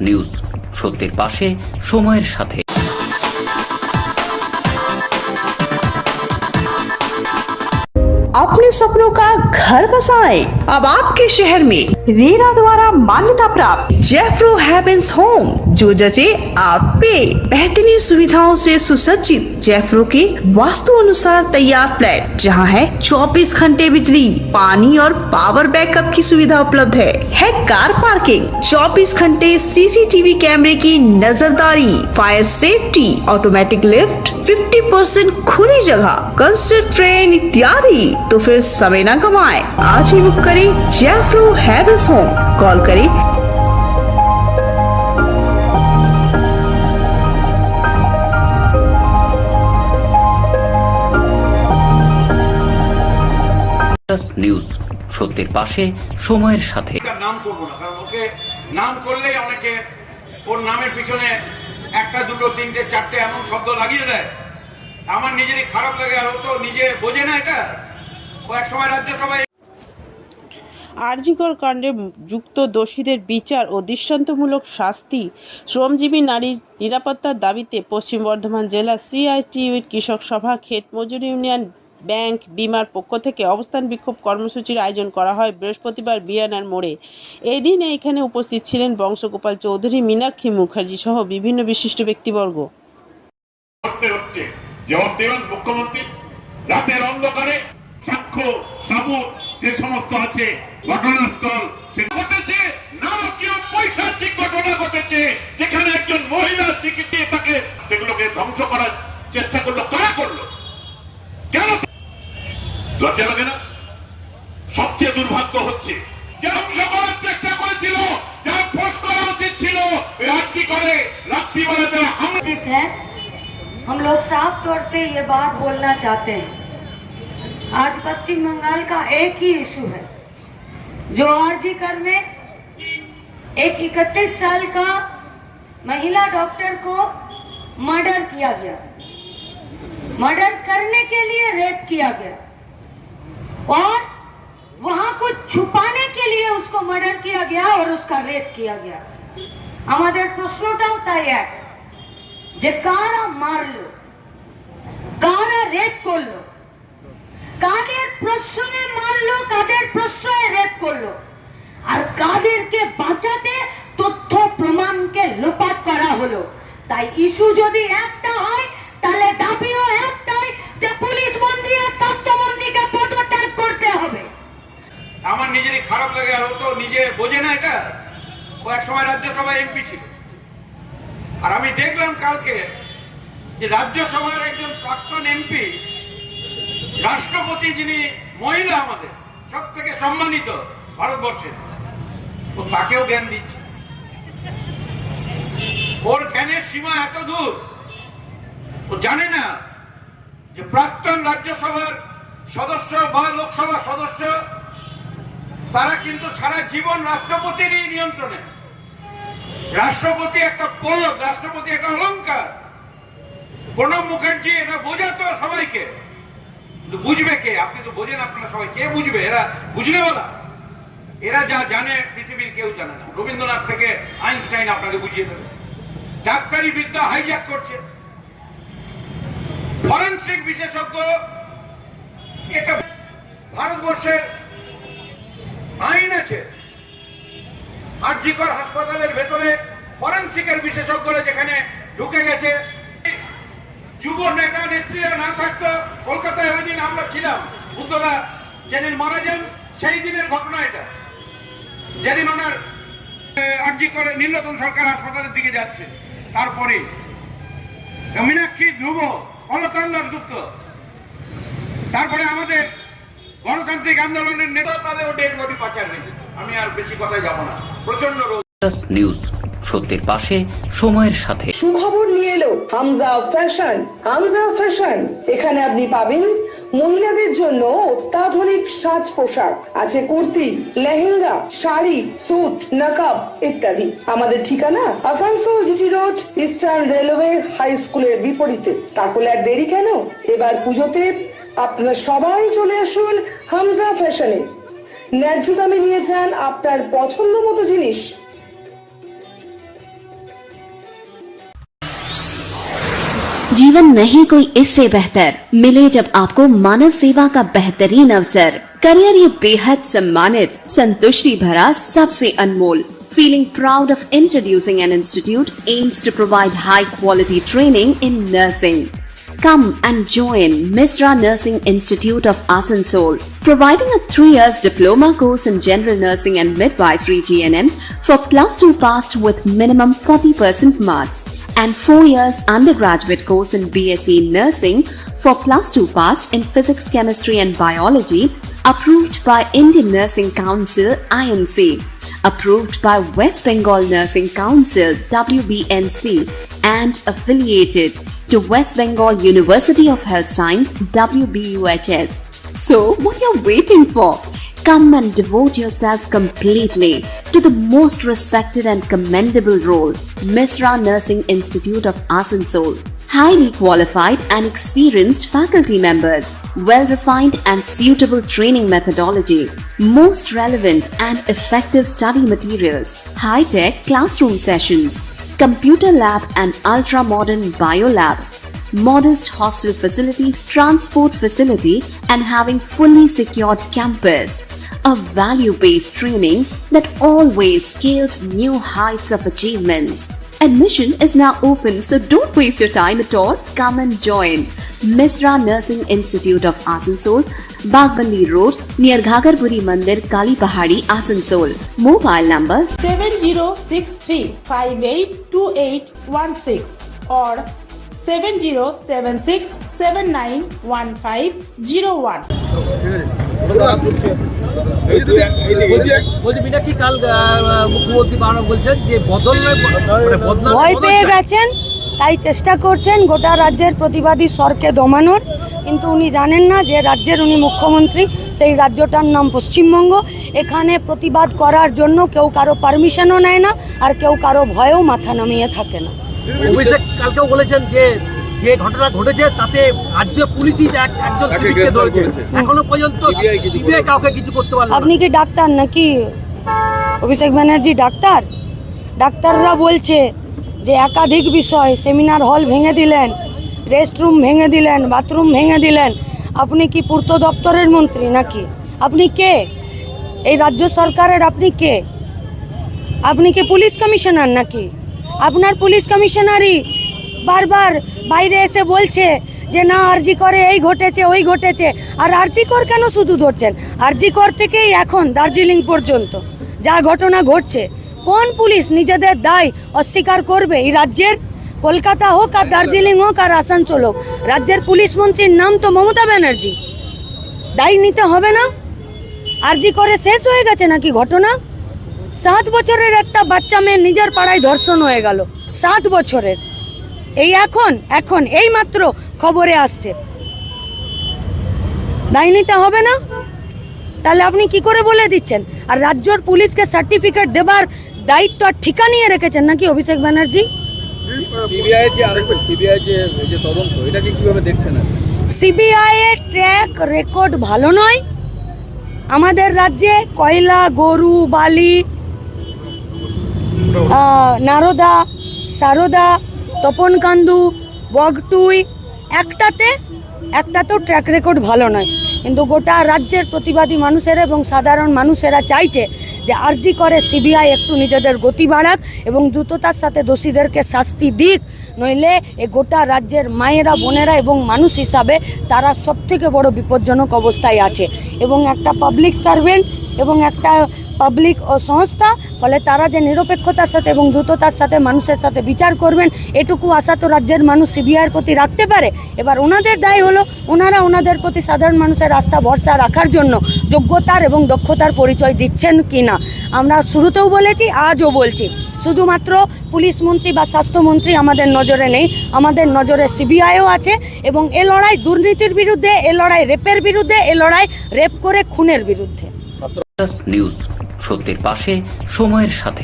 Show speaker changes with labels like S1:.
S1: News, সত্যের পাশে, সময়ের সাথে।
S2: अपने सपनों का घर बसाएं। अब आपके शहर में रेरा द्वारा मान्यता प्राप्त जेफ्रो हेवेंस होम, जो जचे आप पे। बेहतरीन सुविधाओं से सुसज्जित जेफ्रो के वास्तु अनुसार तैयार फ्लैट, जहां है 24 घंटे बिजली, पानी और पावर बैकअप की सुविधा उपलब्ध है कार पार्किंग, 24 घंटे सीसीटीवी कैमरे की नजरदारी, फायर सेफ्टी, ऑटोमेटिक लिफ्ट, 50% खुली जगह, कंस्ट्रक्ट ट्रेन इत्यादि। तो फिर समय न गवाएं, आज ही बुक करें जेफ्रो हेवेंस होम। कॉल करें
S1: নিউজ, সত্যের পাশে, সময়ের সাথে।
S3: নাম করব না, কারণ ওকে নাম করলেই অনেকে ওর নামের পিছনে একটা দুটো তিনটে চারটে এমন শব্দ লাগিয়ে দেয়। আমার নিজেরই খারাপ লাগে, আর ও তো নিজে বোঝে না এটা। ও এক সময় রাজ্যসভায়
S4: আরজিকর কাণ্ডে যুক্ত দোষীদের বিচার ও দৃষ্টান্তমূলক শাস্তি, শ্রমজীবী নারীর নিরাপত্তার দাবিতে পশ্চিম বর্ধমান জেলা সিআইটিইউর কৃষক সভা, ক্ষেত মজুর ইউনিয়ন, ব্যাংক, বিমার পক্ষ থেকে অবস্থান বিক্ষোভ কর্মসূচির আয়োজন করা হয় বৃহস্পতিবার বিয়ানার মোড়ে। এই দিন এখানে উপস্থিত ছিলেন বংশগোপাল চৌধুরী, মীনাক্ষী মুখার্জি সহ বিভিন্ন বিশিষ্ট ব্যক্তিবর্গ।
S5: মুখ্যমন্ত্রী রাতের অন্ধকারে সাক্ষ্য সাবুত যে সমস্ত আছে ঘটনাস্থল ঘটেছে, নারকীয় পৈশাচিক ঘটনা ঘটেছে, যেখানে একজন মহিলা চিকিৎসা তাকে সেগুলোকে ধ্বংস করার চেষ্টা করলো। কারা করলো? কেন? লজ্জা লাগে না? সবচেয়ে দুর্ভাগ্য হচ্ছে যে ধ্বংস করার চেষ্টা করেছিল, যারা ফোর্স করা উচিত ছিল, রাত্রি করে রাত্রিবেলা যারা হামলা।
S6: हम लोग साफ तौर से ये बात बोलना चाहते हैं, आज पश्चिम बंगाल का एक ही इशू है, जो आरजीकर में एक 31 साल का महिला डॉक्टर को मर्डर किया गया, मर्डर करने के लिए रेप किया गया और वहां कुछ छुपाने के लिए उसको मर्डर किया गया और उसका रेप किया गया। हमारे प्रश्नटाও তাই এক, যে কারা মারলো, কারা রেপ করলো, কাদের প্রশ্রয়ে মারলো, কাদের প্রশ্রয়ে রেপ করলো, আর কাদেরকে বাঁচাতে তথ্য প্রমাণকে লোপাট করা হলো। তাই ইস্যু যদি একটা হয়, তাহলে দাবিও একটাই, যে পুলিশ মন্ত্রী আর স্বাস্থ্যমন্ত্রীকে পদত্যাগ করতে হবে।
S3: আমার নিজেরই খারাপ লাগে, আর ও তো নিজে বোঝে না এটা। ও এক সময় রাজ্যসভায় এমপি ছিল, আর আমি দেখলাম কালকে যে রাজ্যসভার একজন প্রাক্তন এমপি, রাষ্ট্রপতি যিনি মহিলা, আমাদের সব থেকে সম্মানিত ভারতবর্ষের, ও তাকেও জ্ঞান দিচ্ছে। ওর জ্ঞানের সীমা এত দূর, ও জানে না যে প্রাক্তন রাজ্যসভার সদস্য বা লোকসভা সদস্য তারা কিন্তু সারা জীবন রাষ্ট্রপতিরই নিয়ন্ত্রণে। রাষ্ট্রপতি একটা পদ, রাষ্ট্রপতি একটা অলংকার। প্রণব মুখার্জি এটা বোঝাতো সবাইকে, কিন্তু বুঝবে কে? আপনি তো বোঝেন, আপনারা সবাই কে বুঝবে? এরা বুঝলে বলা, এরা যা জানে পৃথিবীর কেউ জানে না। রবীন্দ্রনাথ থেকে আইনস্টাইন আপনাকে বুঝিয়ে দেবে। ডাক্তারি বিদ্যা হাইজ্যাক করছে। ফরেনসিক বিশেষজ্ঞ, এটা ভারতবর্ষের আইন আছে। আরজিকর হাসপাতালের ভেতরে ফরেনসিকের বিশেষজ্ঞরা যেখানে ঢুকে গেছে, যুব নেতা নেত্রীরা না থাকতো। কলকাতায় ওই দিন আমরা ছিলাম, বুদ্ধদা যেদিন মারা যান সেই দিনের ঘটনা এটা, যেদিন ওনার আরজিকর নীলরতন সরকার হাসপাতালের দিকে যাচ্ছে। তারপরে মীনাক্ষী, ধ্রুব, কলকান্দার গুপ্ত, তারপরে আমাদের গণতান্ত্রিক আন্দোলনের নেতা, তাদেরও ডেড বডি পাচার হয়েছে। আমি আর বেশি কথায় যাব না। প্রচন্ড
S1: নিউজ, সত্যের পাশে, সময়ের সাথে।
S2: সুখবর নিয়ে এলো হামজা ফ্যাশন। হামজা ফ্যাশন, এখানে আপনি পাবেন মহিলাদের জন্য অত্যাধুনিক সাজ পোশাক, আছে কুর্তি, লেহেঙ্গা, শাড়ি, স্যুট, নকআপ ইত্যাদি। আমাদের ঠিকানা Asansol GT road, eastern railway high স্কুলের বিপরীতে। তাহলে আর দেরি কেন? এবার পুজোতে আপনারা সবাই চলে আসুন হামজা ফ্যাশনে। ন্যায্য দামে নিয়ে যান আপনার পছন্দ মতো জিনিস।
S7: जीवन नहीं कोई इससे बेहतर मिले जब आपको मानव सेवा का बेहतरीन अवसर। करियर ये बेहद सम्मानित, संतुष्टि भरा, सबसे अनमोल। Feeling proud of introducing an institute aims to provide high quality training in nursing. Come and join Misra Nursing Institute of Asansol, providing a 3 years diploma course in general nursing and midwifery GNM for +2 passed with minimum 40% marks, and 4 years undergraduate course in BSc Nursing for +2 passed in physics, chemistry and biology, approved by Indian Nursing Council INC, approved by West Bengal Nursing Council WBNC, and affiliated to West Bengal University of Health Science WBUHS. So, what you're waiting for? Come and devote yourself completely to the most respected and commendable role, Misra Nursing Institute of Asansol. Highly qualified and experienced faculty members, well-refined and suitable training methodology, most relevant and effective study materials, high-tech classroom sessions, computer lab and ultra-modern biolab, modest hostel facility, transport facility, and having fully secured campus. A value-based training that always scales new heights of achievements. Admission is now open, so don't waste your time at all. Come and join Misra Nursing Institute of Asansol, Bagbandi Road, near Ghagarpuri Mandir, Kali Pahadi, Asansol. Mobile numbers
S4: 7063582816 or 7076791501।
S8: বলছি মীনাক্ষী, কাল মুখ্যমন্ত্রী বানানো বলছেন যে
S6: ভয় পেয়ে গেছেন, তাই চেষ্টা করছেন গোটা রাজ্যের প্রতিবাদী স্বরকে দমানোর। কিন্তু উনি জানেন না যে রাজ্যের উনি মুখ্যমন্ত্রী, সেই রাজ্যটার নাম পশ্চিমবঙ্গ। এখানে প্রতিবাদ করার জন্য কেউ কারো পারমিশনও নেয় না, আর কেউ কারো ভয়েও মাথা নামিয়ে থাকে না।
S8: অভিষেক কালকেও বলেছেন যে যে ঘটনা ঘটেছে তাতে রাজ্য পুলিশই একজন সিভিককে ধরেছে, এখনো পর্যন্ত সিবিআই কাউকে কিছু করতে পারল না।
S6: আপনি কি ডাক্তার নাকি অভিষেক ব্যানার্জি? ডাক্তার? ডাক্তাররা বলছে যে একাধিক বিষয়, সেমিনার হল ভেঙে দিলেন, রেস্টরুম ভেঙে দিলেন, বাথরুম ভেঙে দিলেন। আপনি কি পূর্ত দপ্তরের মন্ত্রী নাকি? আপনি কে? এই রাজ্য সরকারের আপনি কে? আপনি কি পুলিশ কমিশনার নাকি? আপনার পুলিশ কমিশনারই বারবার বাইরে এসে বলছে যে না, আরজি করে এই ঘটেছে ওই ঘটেছে। আর আরজি কর কেন শুধু ধরছেন? আরজি কর থেকেই এখন দার্জিলিং পর্যন্ত যা ঘটনা ঘটছে, কোন পুলিশ নিজেদের দায় অস্বীকার করবে? এই রাজ্যের কলকাতা হোক আর দার্জিলিং হোক আর আসানসোল হোক, রাজ্যের পুলিশ মন্ত্রীর নাম তো মমতা ব্যানার্জি। দায় নিতে হবে না? আরজি করে শেষ হয়ে গেছে নাকি ঘটনা? 7 বছরের একটা বাচ্চা মেয়ে নিজের পাড়ায় ধর্ষণ হয়ে গেল, 7 বছরের। এই এখন এই মাত্র খবরে আসছে। দায় নিতে হবে না? তাহলে আপনি কি করে বলে দিচ্ছেন? আর রাজ্যের পুলিশকে সার্টিফিকেট দেবার দায়িত্ব আর ঠিকা নিয়ে রেখেছেন নাকি অভিষেক ব্যানার্জি? সিবিআই এর ট্র্যাক রেকর্ড ভালো নয়। আমাদের রাজ্যে কয়লা, গরু, বালি, নারদা, সারদা, তপনকান্দু, বগটুই, একটাতেও ট্র্যাক রেকর্ড ভালো নয়। কিন্তু গোটা রাজ্যের প্রতিবাদী মানুষেরা এবং সাধারণ মানুষেরা চাইছে যে আরজি করে সিবিআই একটু নিজেদের গতি বাড়াক এবং দ্রুততার সাথে দোষীদেরকে শাস্তি দিক, নইলে এ গোটা রাজ্যের মায়েরা, বোনেরা এবং মানুষ হিসাবে তারা সবথেকে বড় বিপজ্জনক অবস্থায় আছে। এবং একটা পাবলিক সার্ভেন্ট এবং একটা পাবলিক ও সংস্থা, ফলে তারা যে নিরপেক্ষতার সাথে এবং দ্রুততার সাথে মানুষের সাথে বিচার করবেন, এটুকু আশা তো রাজ্যের মানুষ সিবিআইয়ের প্রতি রাখতে পারে। এবার ওনাদের দায় হলো ওনারা ওনাদের প্রতি সাধারণ মানুষের আস্থা ভরসা রাখার জন্য যোগ্যতার এবং দক্ষতার পরিচয় দিচ্ছেন কি না। আমরা শুরুতেও বলেছি, আজও বলছি, শুধুমাত্র পুলিশ মন্ত্রী বা স্বাস্থ্যমন্ত্রী আমাদের নজরে নেই, আমাদের নজরে সিবিআইও আছে। এবং এ লড়াই দুর্নীতির বিরুদ্ধে, এ লড়াই রেপের বিরুদ্ধে, এ লড়াই রেপ করে খুনের বিরুদ্ধে।
S1: নিউজ, সত্যের পাশে, সময়ের সাথে।